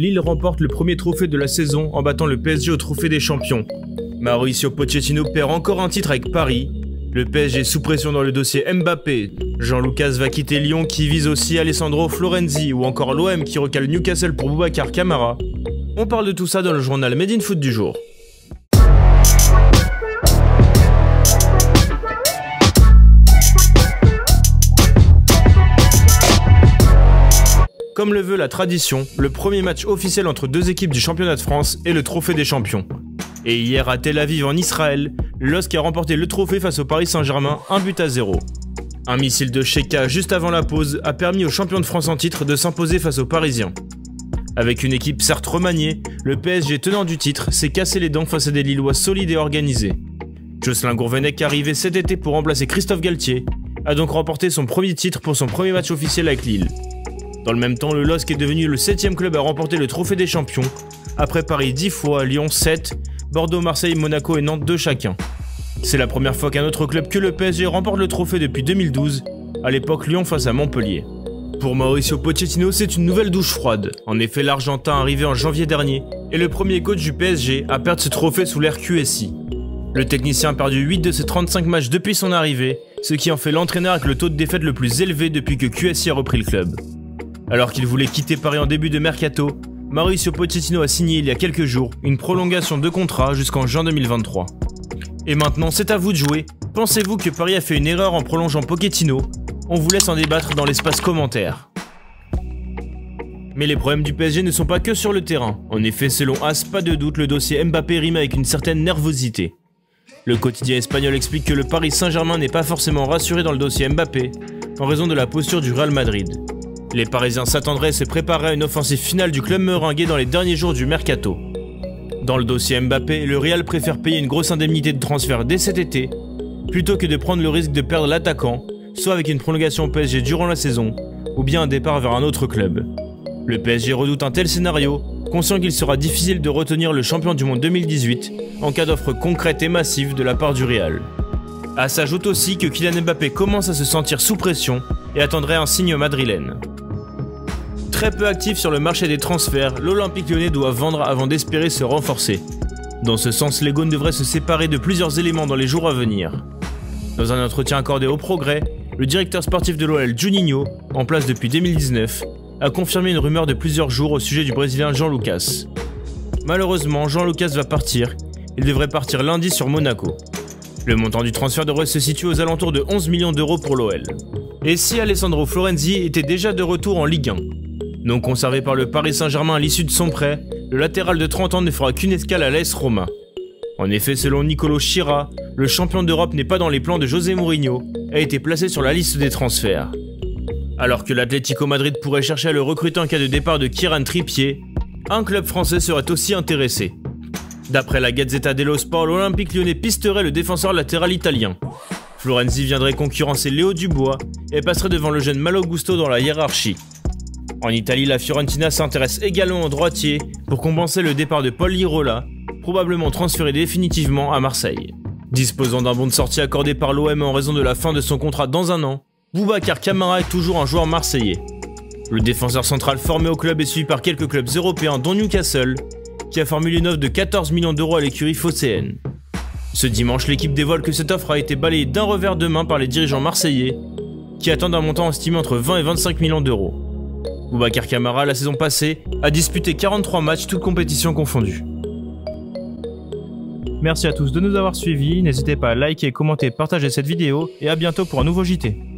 Lille remporte le premier trophée de la saison en battant le PSG au trophée des champions. Mauricio Pochettino perd encore un titre avec Paris. Le PSG sous pression dans le dossier Mbappé. Jean Lucas va quitter Lyon qui vise aussi Alessandro Florenzi ou encore l'OM qui recale Newcastle pour Boubacar Kamara. On parle de tout ça dans le journal Made in Foot du jour. Comme le veut la tradition, le premier match officiel entre deux équipes du championnat de France est le trophée des champions. Et hier à Tel Aviv en Israël, le LOSC a remporté le trophée face au Paris Saint-Germain 1-0. Un missile de Cheka juste avant la pause a permis aux champions de France en titre de s'imposer face aux Parisiens. Avec une équipe certes remaniée, le PSG tenant du titre s'est cassé les dents face à des Lillois solides et organisés. Jocelyn Gourvenec, arrivé cet été pour remplacer Christophe Galtier, a donc remporté son premier titre pour son premier match officiel avec Lille. Dans le même temps, le LOSC est devenu le 7e club à remporter le trophée des champions, après Paris 10 fois, Lyon 7, Bordeaux, Marseille, Monaco et Nantes 2 chacun. C'est la première fois qu'un autre club que le PSG remporte le trophée depuis 2012, à l'époque Lyon face à Montpellier. Pour Mauricio Pochettino, c'est une nouvelle douche froide. En effet, l'Argentin arrivé en janvier dernier est le premier coach du PSG à perdre ce trophée sous l'ère QSI. Le technicien a perdu 8 de ses 35 matchs depuis son arrivée, ce qui en fait l'entraîneur avec le taux de défaite le plus élevé depuis que QSI a repris le club. Alors qu'il voulait quitter Paris en début de mercato, Mauricio Pochettino a signé il y a quelques jours une prolongation de contrat jusqu'en juin 2023. Et maintenant, c'est à vous de jouer. Pensez-vous que Paris a fait une erreur en prolongeant Pochettino? On vous laisse en débattre dans l'espace commentaire. Mais les problèmes du PSG ne sont pas que sur le terrain. En effet, selon AS, pas de doute, le dossier Mbappé rime avec une certaine nervosité. Le quotidien espagnol explique que le Paris Saint-Germain n'est pas forcément rassuré dans le dossier Mbappé, en raison de la posture du Real Madrid. Les Parisiens s'attendraient et se préparaient à une offensive finale du club merengue dans les derniers jours du mercato. Dans le dossier Mbappé, le Real préfère payer une grosse indemnité de transfert dès cet été, plutôt que de prendre le risque de perdre l'attaquant, soit avec une prolongation au PSG durant la saison, ou bien un départ vers un autre club. Le PSG redoute un tel scénario, conscient qu'il sera difficile de retenir le champion du monde 2018 en cas d'offre concrète et massive de la part du Real. À s'ajoute aussi que Kylian Mbappé commence à se sentir sous pression et attendrait un signe madrilène. Très peu actif sur le marché des transferts, l'Olympique Lyonnais doit vendre avant d'espérer se renforcer. Dans ce sens, les Gaunes devraient se séparer de plusieurs éléments dans les jours à venir. Dans un entretien accordé au Progrès, le directeur sportif de l'OL, Juninho, en place depuis 2019, a confirmé une rumeur de plusieurs jours au sujet du Brésilien Jean Lucas. Malheureusement, Jean Lucas va partir. Il devrait partir lundi sur Monaco. Le montant du transfert devrait se situer aux alentours de 11 millions d'euros pour l'OL. Et si Alessandro Florenzi était déjà de retour en Ligue 1? Non conservé par le Paris Saint-Germain à l'issue de son prêt, le latéral de 30 ans ne fera qu'une escale à l'AS Roma. En effet, selon Nicolo Schira, le champion d'Europe n'est pas dans les plans de José Mourinho et a été placé sur la liste des transferts. Alors que l'Atlético Madrid pourrait chercher à le recruter en cas de départ de Kieran Trippier, un club français serait aussi intéressé. D'après la Gazzetta dello Sport, l'Olympique Lyonnais pisterait le défenseur latéral italien. Florenzi viendrait concurrencer Léo Dubois et passerait devant le jeune Malo Gusto dans la hiérarchie. En Italie, la Fiorentina s'intéresse également au droitier pour compenser le départ de Paul Lirola, probablement transféré définitivement à Marseille. Disposant d'un bon de sortie accordé par l'OM en raison de la fin de son contrat dans un an, Boubacar Kamara est toujours un joueur marseillais. Le défenseur central formé au club est suivi par quelques clubs européens dont Newcastle, qui a formulé une offre de 14 millions d'euros à l'écurie phocéenne. Ce dimanche, l'équipe dévoile que cette offre a été balayée d'un revers de main par les dirigeants marseillais, qui attendent un montant estimé entre 20 et 25 millions d'euros. Boubacar Kamara, la saison passée, a disputé 43 matchs, toutes compétitions confondues. Merci à tous de nous avoir suivis, n'hésitez pas à liker, commenter, partager cette vidéo et à bientôt pour un nouveau JT.